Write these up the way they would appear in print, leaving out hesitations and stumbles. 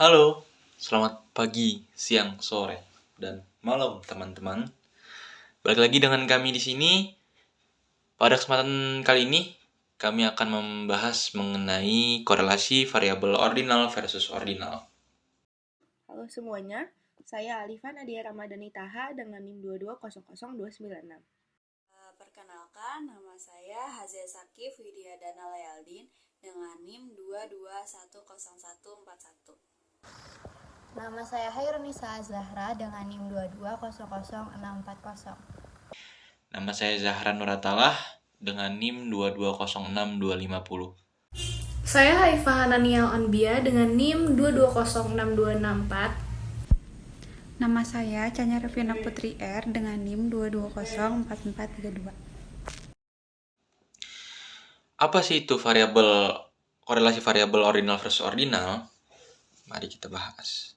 Halo, selamat pagi, siang, sore, dan malam teman-teman. Balik lagi dengan kami di sini. Pada kesempatan kali ini, kami akan membahas mengenai korelasi variabel ordinal versus ordinal. Halo semuanya, saya Alifah Nadia Ramadhani Taha dengan NIM 2200296. Perkenalkan, nama saya Hazia Sakif Widyadana Layaldin dengan NIM 2210141. Nama saya Hairunisa Zahra dengan NIM 2200640. Nama saya Zahran Nuratalah dengan NIM 2206250. Saya Haifah Hananial Anbia dengan NIM 2206264. Nama saya Chanya Revina Putri R dengan NIM 2204432. Apa sih itu korelasi variabel ordinal versus ordinal? Mari kita bahas.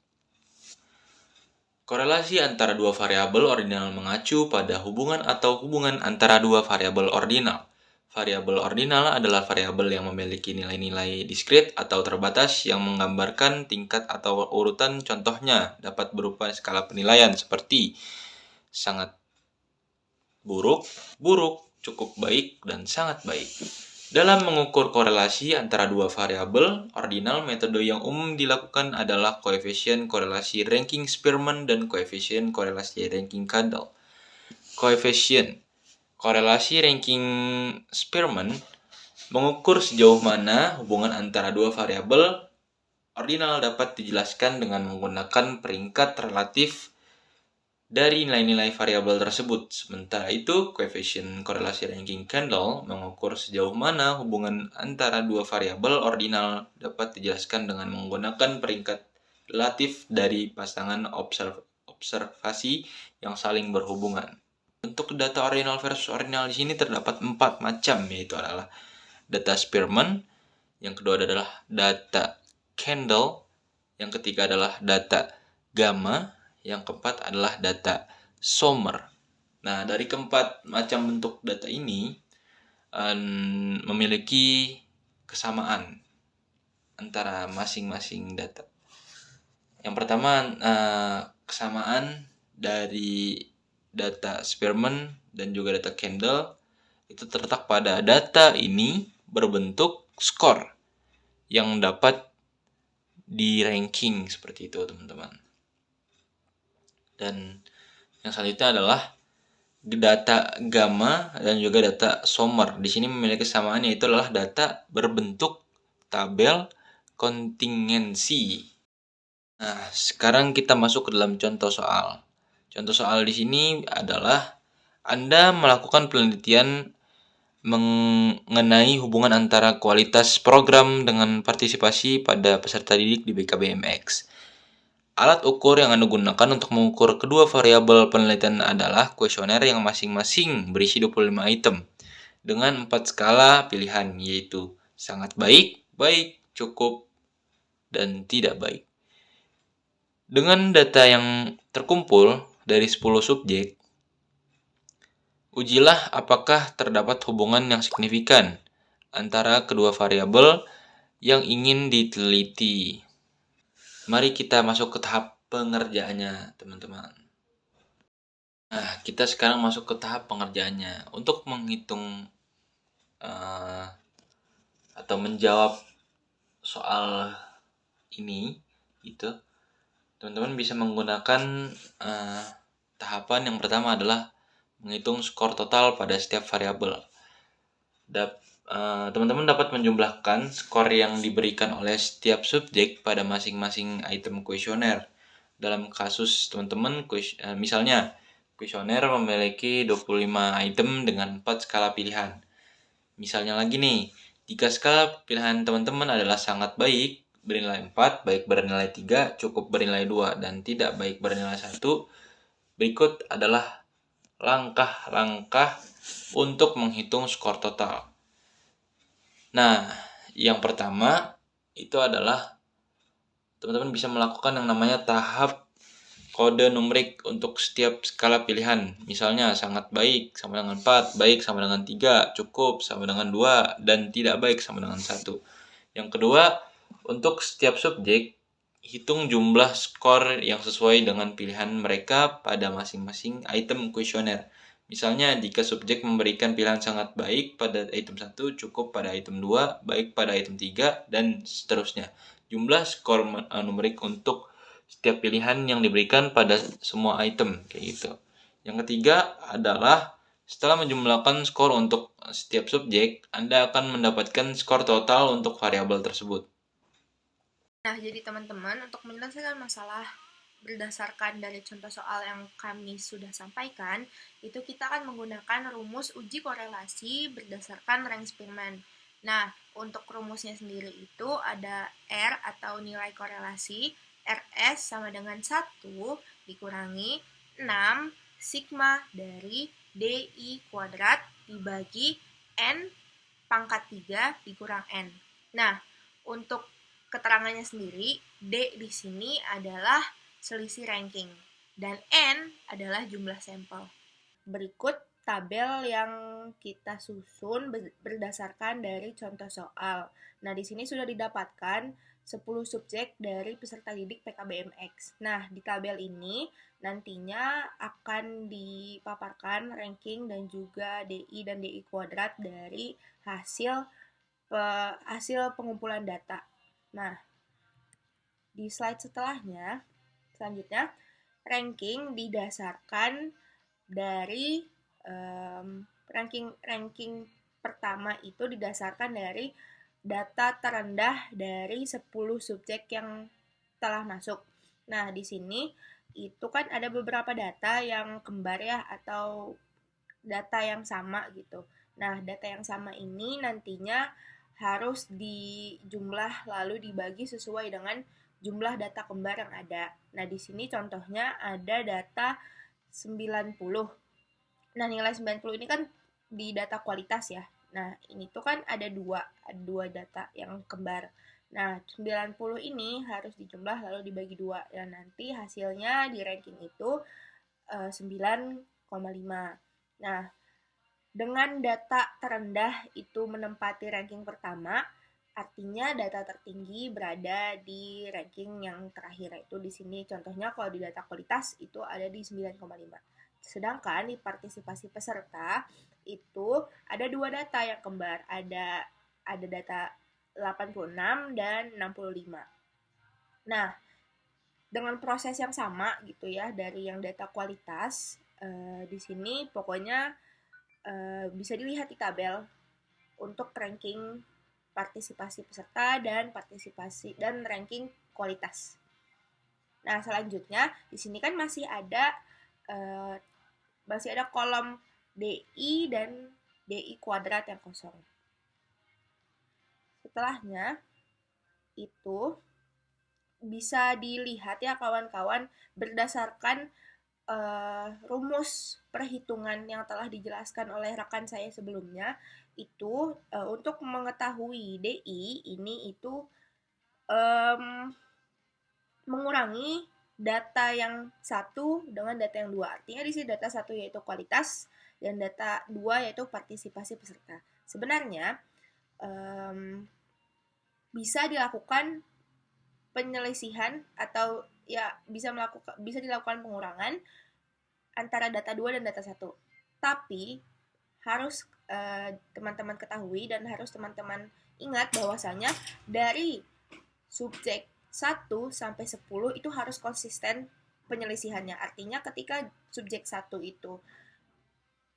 Korelasi antara dua variabel ordinal mengacu pada hubungan atau hubungan antara dua variabel ordinal. Variabel ordinal adalah variabel yang memiliki nilai-nilai diskrit atau terbatas yang menggambarkan tingkat atau urutan. Contohnya dapat berupa skala penilaian seperti sangat buruk, buruk, cukup baik, dan sangat baik. Dalam mengukur korelasi antara dua variabel ordinal, metode yang umum dilakukan adalah koefisien korelasi ranking Spearman dan koefisien korelasi ranking Kendall. Koefisien korelasi ranking Spearman mengukur sejauh mana hubungan antara dua variabel ordinal dapat dijelaskan dengan menggunakan peringkat relatif dari nilai-nilai variabel tersebut. Sementara itu, koefisien korelasi ranking Kendall mengukur sejauh mana hubungan antara dua variabel ordinal dapat dijelaskan dengan menggunakan peringkat relatif dari pasangan observasi yang saling berhubungan. Untuk data ordinal versus ordinal di sini terdapat 4 macam, yaitu adalah data Spearman, yang kedua adalah data Kendall, yang ketiga adalah data gamma, yang keempat adalah data Sommer. Nah, dari keempat macam bentuk data ini memiliki kesamaan antara masing-masing data. Yang pertama, kesamaan dari data Spearman dan juga data Kendall itu terletak pada data ini berbentuk skor yang dapat di ranking seperti itu, teman-teman. Dan yang selanjutnya adalah data gamma dan juga data Sommer. Di sini memiliki kesamaan, yaitu adalah data berbentuk tabel kontingensi. Nah, sekarang kita masuk ke dalam contoh soal. Contoh soal di sini adalah Anda melakukan penelitian mengenai hubungan antara kualitas program dengan partisipasi pada peserta didik di BKBMX. Alat ukur yang Anda gunakan untuk mengukur kedua variabel penelitian adalah kuesioner yang masing-masing berisi 25 item dengan 4 skala pilihan, yaitu sangat baik, baik, cukup, dan tidak baik. Dengan data yang terkumpul dari 10 subjek, ujilah apakah terdapat hubungan yang signifikan antara kedua variabel yang ingin diteliti. Mari kita masuk ke tahap pengerjaannya, teman-teman. Nah, kita sekarang masuk ke tahap pengerjaannya. Untuk menghitung atau menjawab soal ini, gitu, teman-teman bisa menggunakan tahapan yang pertama adalah menghitung skor total pada setiap variabel. Teman-teman dapat menjumlahkan skor yang diberikan oleh setiap subjek pada masing-masing item kuesioner. Dalam kasus teman-teman, misalnya kuesioner memiliki 25 item dengan 4 skala pilihan. Misalnya lagi nih, jika skala pilihan teman-teman adalah sangat baik bernilai 4, baik bernilai 3, cukup bernilai 2, dan tidak baik bernilai 1, berikut adalah langkah-langkah untuk menghitung skor total. Nah, yang pertama itu adalah teman-teman bisa melakukan yang namanya tahap kode numerik untuk setiap skala pilihan. Misalnya sangat baik sama dengan 4, baik sama dengan 3, cukup sama dengan 2, dan tidak baik sama dengan 1. Yang kedua, untuk setiap subjek hitung jumlah skor yang sesuai dengan pilihan mereka pada masing-masing item kuesioner. Misalnya, jika subjek memberikan pilihan sangat baik pada item 1, cukup pada item 2, baik pada item 3, dan seterusnya. Jumlah skor numerik untuk setiap pilihan yang diberikan pada semua item, kayak gitu. Yang ketiga adalah setelah menjumlahkan skor untuk setiap subjek, Anda akan mendapatkan skor total untuk variabel tersebut. Nah, jadi teman-teman, untuk menyelesaikan masalah berdasarkan dari contoh soal yang kami sudah sampaikan, itu kita akan menggunakan rumus uji korelasi berdasarkan rank Spearman. Nah, untuk rumusnya sendiri itu ada R atau nilai korelasi, RS sama dengan 1 dikurangi 6 sigma dari DI kuadrat dibagi N pangkat 3 dikurang N. Nah, untuk keterangannya sendiri, D di sini adalah selisih ranking, dan N adalah jumlah sampel. Berikut tabel yang kita susun berdasarkan dari contoh soal. Nah, di sini sudah didapatkan 10 subjek dari peserta didik PKBMX. Nah, di tabel ini nantinya akan dipaparkan ranking dan juga DI dan DI kuadrat dari hasil pengumpulan data. Nah, di slide selanjutnya, ranking didasarkan dari ranking pertama itu didasarkan dari data terendah dari 10 subjek yang telah masuk. Nah, di sini itu kan ada beberapa data yang kembar ya, atau data yang sama gitu. Nah, data yang sama ini nantinya harus dijumlah lalu dibagi sesuai dengan jumlah data kembar yang ada. Nah, di sini contohnya ada data 90. Nah, nilai 90 ini kan di data kualitas ya. Nah, ini tuh kan ada dua data yang kembar. Nah, 90 ini harus dijumlah lalu dibagi 2. Dan nanti hasilnya di ranking itu 9,5. Nah, dengan data terendah itu menempati ranking pertama, artinya data tertinggi berada di ranking yang terakhir, yaitu di sini contohnya kalau di data kualitas itu ada di 9,5. Sedangkan di partisipasi peserta itu ada dua data yang kembar, ada data 86 dan 65. Nah, dengan proses yang sama gitu ya dari yang data kualitas, di sini pokoknya bisa dilihat di tabel untuk ranking partisipasi peserta dan ranking kualitas. Nah, selanjutnya di sini kan masih ada kolom DI dan DI kuadrat yang kosong. Setelahnya itu bisa dilihat ya kawan-kawan berdasarkan rumus perhitungan yang telah dijelaskan oleh rekan saya sebelumnya, itu untuk mengetahui DI ini itu mengurangi data yang satu dengan data yang dua. Artinya di sini data satu yaitu kualitas dan data dua yaitu partisipasi peserta. Sebenarnya bisa dilakukan penyelisihan atau ya bisa dilakukan pengurangan antara data 2 dan data 1. Tapi harus teman-teman ketahui dan harus teman-teman ingat bahwasanya dari subjek 1 sampai 10 itu harus konsisten penyelisihannya. Artinya ketika subjek 1 itu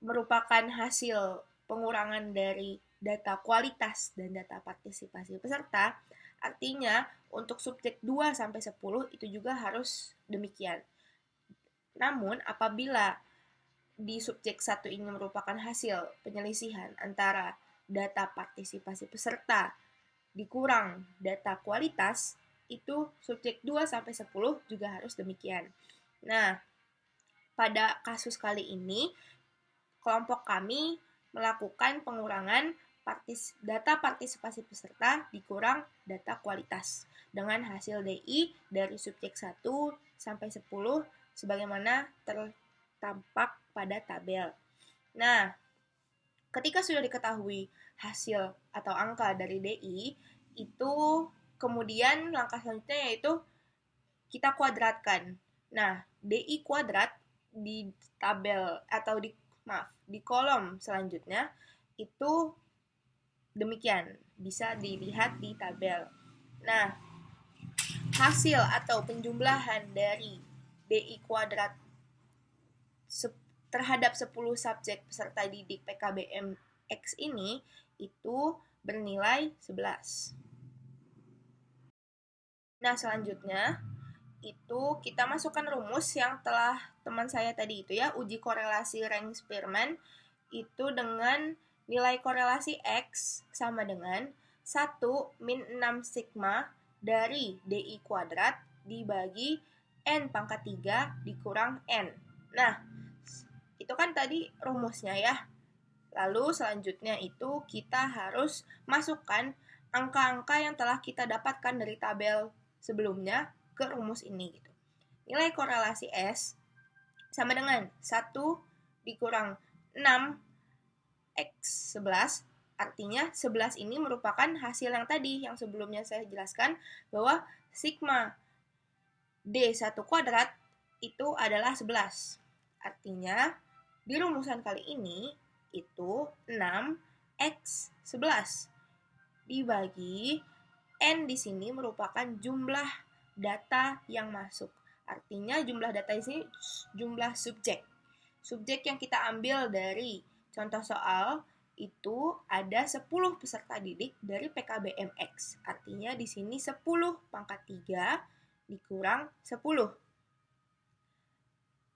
merupakan hasil pengurangan dari data kualitas dan data partisipasi peserta, artinya untuk subjek 2 sampai 10 itu juga harus demikian. Namun apabila di subjek 1 ini merupakan hasil penyelisihan antara data partisipasi peserta dikurang data kualitas, itu subjek 2 sampai 10 juga harus demikian. Nah, pada kasus kali ini kelompok kami melakukan pengurangan data partisipasi peserta dikurang data kualitas dengan hasil DI dari subjek 1 sampai 10 sebagaimana tertampak pada tabel. Nah, ketika sudah diketahui hasil atau angka dari DI, itu kemudian langkah selanjutnya yaitu kita kuadratkan. Nah, DI kuadrat di tabel atau di kolom selanjutnya itu demikian, bisa dilihat di tabel. Nah, hasil atau penjumlahan dari DI kuadrat terhadap 10 subjek peserta didik PKBM X ini itu bernilai 11. Nah, selanjutnya itu kita masukkan rumus yang telah teman saya tadi itu ya, uji korelasi rank Spearman itu dengan nilai korelasi X sama dengan 1 min 6 sigma dari DI kuadrat dibagi N pangkat 3 dikurang N. Nah, itu kan tadi rumusnya ya. Lalu selanjutnya itu kita harus masukkan angka-angka yang telah kita dapatkan dari tabel sebelumnya ke rumus ini gitu. Nilai korelasi S sama dengan 1 dikurang 6 X 11, artinya 11 ini merupakan hasil yang tadi yang sebelumnya saya jelaskan bahwa sigma D1 kuadrat itu adalah 11. Artinya di rumusan kali ini itu 6x 11 dibagi N di sini merupakan jumlah data yang masuk. Artinya jumlah data di sini jumlah subjek. Subjek yang kita ambil dari contoh soal itu ada 10 peserta didik dari PKBMX. Artinya di sini 10 pangkat 3 dikurang 10.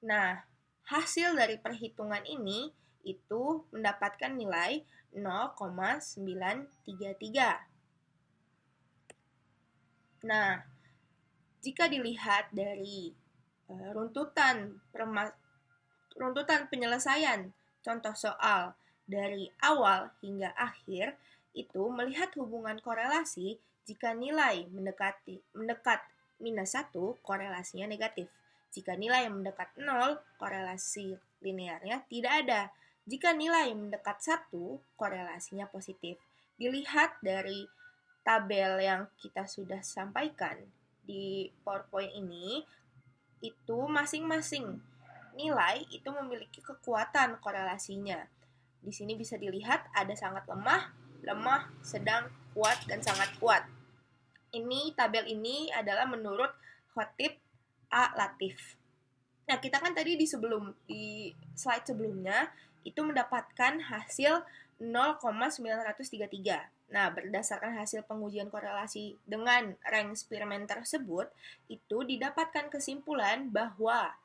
Nah, hasil dari perhitungan ini itu mendapatkan nilai 0,933. Nah, jika dilihat dari runtutan penyelesaian contoh soal dari awal hingga akhir, itu melihat hubungan korelasi jika nilai mendekat minus 1, korelasinya negatif. Jika nilai mendekat 0, korelasi linearnya tidak ada. Jika nilai mendekat 1, korelasinya positif. Dilihat dari tabel yang kita sudah sampaikan di PowerPoint ini, itu masing-masing nilai itu memiliki kekuatan korelasinya. Di sini bisa dilihat ada sangat lemah, sedang, kuat, dan sangat kuat. Ini tabel ini adalah menurut Khotib A. Latif. Nah, kita kan tadi di slide sebelumnya itu mendapatkan hasil 0,933. Nah, berdasarkan hasil pengujian korelasi dengan rank Spearman tersebut, itu didapatkan kesimpulan bahwa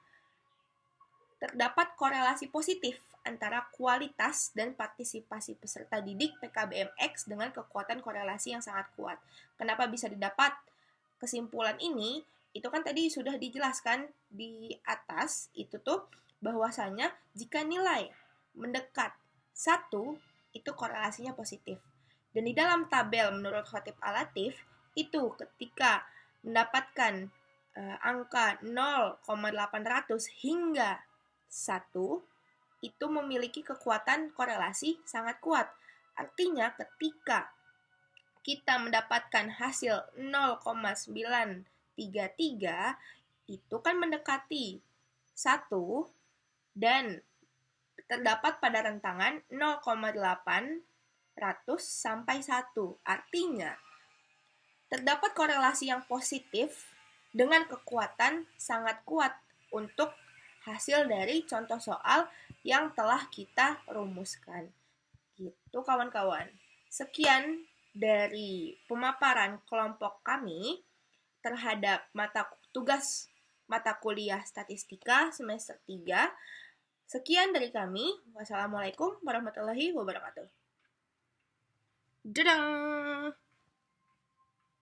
terdapat korelasi positif antara kualitas dan partisipasi peserta didik PKBMX dengan kekuatan korelasi yang sangat kuat. Kenapa bisa didapat kesimpulan ini? Itu kan tadi sudah dijelaskan di atas, itu tuh bahwasanya jika nilai mendekat 1, itu korelasinya positif. Dan di dalam tabel menurut Khotib Al-Latif, itu ketika mendapatkan angka 0,800 hingga 1, itu memiliki kekuatan korelasi sangat kuat. Artinya ketika kita mendapatkan hasil 0,933, itu kan mendekati 1 dan terdapat pada rentangan 0,800 sampai 1. Artinya, terdapat korelasi yang positif dengan kekuatan sangat kuat untuk hasil dari contoh soal yang telah kita rumuskan. Gitu kawan-kawan. Sekian dari pemaparan kelompok kami terhadap tugas mata kuliah statistika semester 3. Sekian dari kami. Wassalamualaikum warahmatullahi wabarakatuh. Dadah!